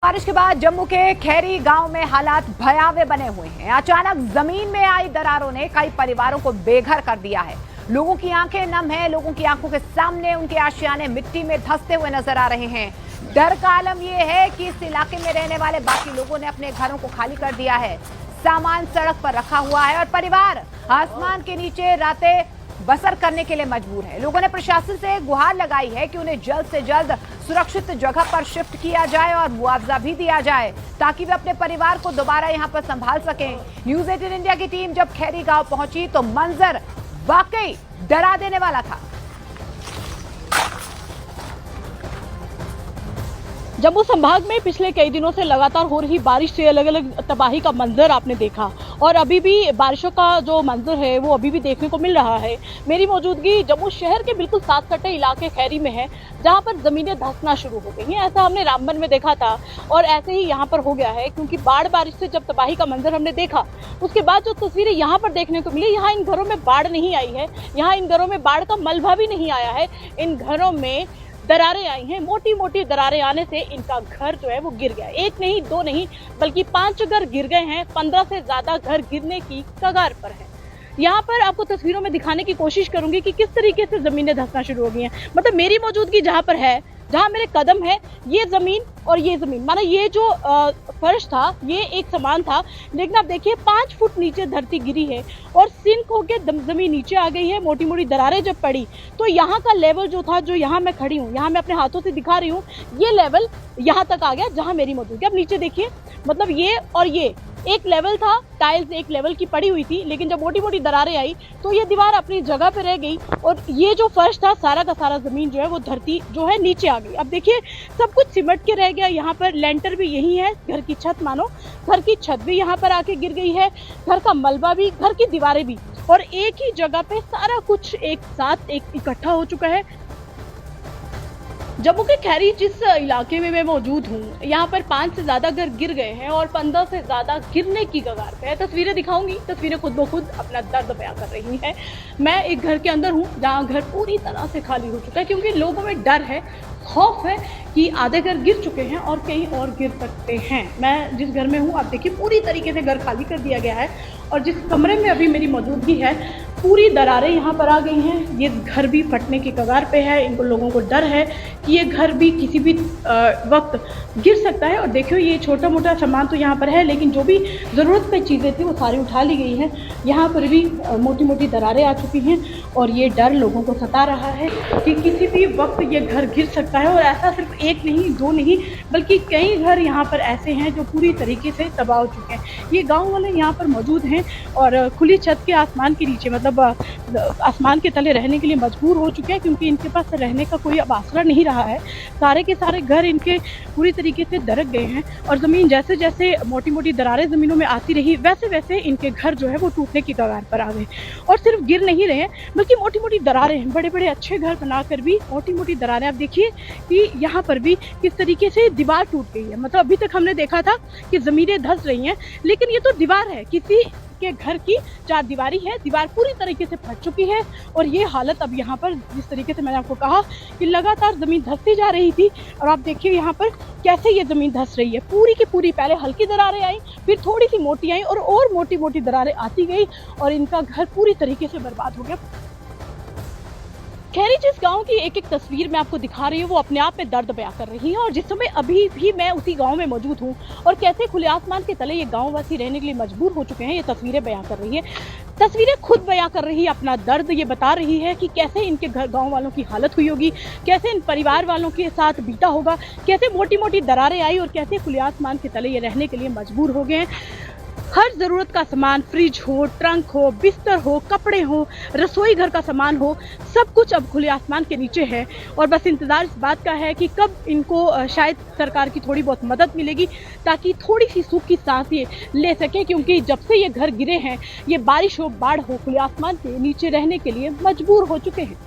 बारिश के बाद जम्मू के खैरी गांव में हालात भयावह बने हुए हैं। अचानक जमीन में आई दरारों ने कई परिवारों को बेघर कर दिया है। लोगों की आंखें नम हैं। लोगों की आंखों के सामने उनके आशियाने मिट्टी में धंसते हुए नजर आ रहे हैं। डर का आलम यह है कि इस इलाके में रहने वाले बाकी लोगों ने अपने घरों को खाली कर दिया है। सामान सड़क पर रखा हुआ है और परिवार आसमान के नीचे रातें बसर करने के लिए मजबूर है। लोगों ने प्रशासन से गुहार लगाई है कि उन्हें जल्द से जल्द सुरक्षित जगह पर शिफ्ट किया जाए और मुआवजा भी दिया जाए ताकि वे अपने परिवार को दोबारा यहां पर संभाल सकें। न्यूज 18 इंडिया की टीम जब खैरी गांव पहुंची तो मंजर वाकई डरा देने वाला था। जम्मू संभाग में पिछले कई दिनों से लगातार हो रही बारिश से अलग अलग तबाही का मंजर आपने देखा और अभी भी बारिशों का जो मंजर है वो अभी भी देखने को मिल रहा है। मेरी मौजूदगी जम्मू शहर के बिल्कुल साथ सटे इलाके खैरी में है, जहां पर जमीनें धंसना शुरू हो गई हैं। ऐसा हमने रामबन में देखा था और ऐसे ही यहाँ पर हो गया है, क्योंकि बारिश से जब तबाही का मंजर हमने देखा उसके बाद जो तस्वीरें यहाँ पर देखने को मिली, यहाँ इन घरों में बाढ़ नहीं आई है, यहाँ इन घरों में बाढ़ का मलबा भी नहीं आया है। इन घरों में दरारें आई हैं। मोटी मोटी दरारें आने से इनका घर जो है वो गिर गया। एक नहीं, दो नहीं, बल्कि 5 घर गिर गए हैं। 15 से ज्यादा घर गिरने की कगार पर है। यहाँ पर आपको तस्वीरों में दिखाने की कोशिश करूंगी कि किस तरीके से जमीनें धंसना शुरू हो गई हैं। मतलब मेरी मौजूदगी जहाँ पर है, जहाँ मेरे कदम है, ये जमीन और ये जमीन, माना ये जो फर्श था ये एक समान था, लेकिन आप देखिए 5 फुट नीचे धरती गिरी है और सिंक होके जमीन नीचे आ गई है। मोटी मोटी दरारें जब पड़ी तो यहाँ का लेवल जो था, जो यहाँ मैं खड़ी हूँ, यहाँ मैं अपने हाथों से दिखा रही हूँ, ये लेवल यहाँ तक आ गया जहाँ मेरी मौजूदगी। अब नीचे देखिए, मतलब ये और ये एक लेवल था, टाइल्स एक लेवल की पड़ी हुई थी, लेकिन जब मोटी मोटी दरारें आई तो ये दीवार अपनी जगह पे रह गई और ये जो फर्श था सारा का सारा जमीन जो है वो धरती जो है नीचे आ गई। अब देखिए सब कुछ सिमट के रह गया। यहाँ पर लेंटर भी यही है, घर की छत, मानो घर की छत भी यहाँ पर आके गिर गई है, घर का मलबा भी, घर की दीवारें भी, और एक ही जगह पे सारा कुछ एक साथ इकट्ठा हो चुका है। जम्मू के खैरी जिस इलाके में मैं मौजूद हूँ, यहाँ पर 5 से ज्यादा घर गिर गए हैं और 15 से ज्यादा गिरने की कगार पे है। तस्वीरें दिखाऊंगी, तस्वीरें खुद ब खुद अपना दर्द बयां कर रही हैं। मैं एक घर के अंदर हूँ जहाँ घर पूरी तरह से खाली हो चुका है, क्योंकि लोगों में डर है, खौफ है कि आधे घर गिर चुके हैं और कहीं और गिर सकते हैं। मैं जिस घर में हूँ, आप देखिए पूरी तरीके से घर खाली कर दिया गया है और जिस कमरे में अभी मेरी मौजूदगी है पूरी दरारें यहाँ पर आ गई हैं। ये घर भी फटने की कगार पे है। इनको लोगों को डर है कि ये घर भी किसी भी वक्त गिर सकता है। और देखियो ये छोटा मोटा सामान तो यहाँ पर है, लेकिन जो भी ज़रूरत की चीज़ें थी वो सारी उठा ली गई हैं। यहाँ पर भी मोटी मोटी दरारें आ चुकी हैं और ये डर लोगों को सता रहा है कि किसी भी वक्त ये घर गिर सकता है। और ऐसा सिर्फ एक नहीं, दो नहीं, बल्कि कई घर यहाँ पर ऐसे हैं जो पूरी तरीके से तबाह हो चुके हैं। ये गाँव वाले यहाँ पर मौजूद हैं और खुली छत के आसमान के नीचे, मतलब आसमान के तले रहने के लिए मजबूर हो चुके हैं, क्योंकि इनके पास रहने का कोई अब आसरा नहीं रहा है। सारे के सारे घर इनके पूरी तरीके से दरक गए हैं और ज़मीन जैसे जैसे मोटी मोटी दरारें ज़मीनों में आती रही, वैसे वैसे इनके घर जो है वो टूटने की कगार पर आ गए। और सिर्फ गिर नहीं रहे हैं, बल्कि मोटी मोटी दरारें, बड़े बड़े अच्छे घर बनाकर भी मोटी मोटी दरारें, आप देखिए कि यहाँ पर भी किस तरीके से दीवार टूट गई है। मतलब अभी तक हमने देखा था कि ज़मीनें धंस रही हैं, लेकिन ये तो दीवार है, किसी के घर की चार दीवारी है, दीवार पूरी तरीके से फट चुकी है। और ये हालत अब यहाँ पर, जिस तरीके से मैंने आपको कहा कि लगातार जमीन धंसती जा रही थी, और आप देखिए यहाँ पर कैसे ये जमीन धंस रही है पूरी की पूरी। पहले हल्की दरारें आई, फिर थोड़ी सी मोटी आई और मोटी मोटी दरारें आती गई और इनका घर पूरी तरीके से बर्बाद हो गया। खैरी जिस गांव की एक एक तस्वीर मैं आपको दिखा रही हूँ वो अपने आप में दर्द बयां कर रही है। और जिस समय अभी भी मैं उसी गांव में मौजूद हूँ और कैसे खुले आसमान के तले ये गांववासी रहने के लिए मजबूर हो चुके हैं, ये तस्वीरें बयां कर रही है। तस्वीरें खुद बयां कर रही है अपना दर्द। ये बता रही है कि कैसे इनके घर गाँव वालों की हालत हुई होगी, कैसे इन परिवार वालों के साथ बीता होगा, कैसे मोटी मोटी दरारें आई और कैसे खुले आसमान के तले ये रहने के लिए मजबूर हो गए हैं। हर ज़रूरत का सामान, फ्रिज हो, ट्रंक हो, बिस्तर हो, कपड़े हो, रसोई घर का सामान हो, सब कुछ अब खुले आसमान के नीचे है। और बस इंतज़ार इस बात का है कि कब इनको शायद सरकार की थोड़ी बहुत मदद मिलेगी, ताकि थोड़ी सी सुख की सांस ये ले सके, क्योंकि जब से ये घर गिरे हैं, ये बारिश हो, बाढ़ हो, खुले आसमान के नीचे रहने के लिए मजबूर हो चुके हैं।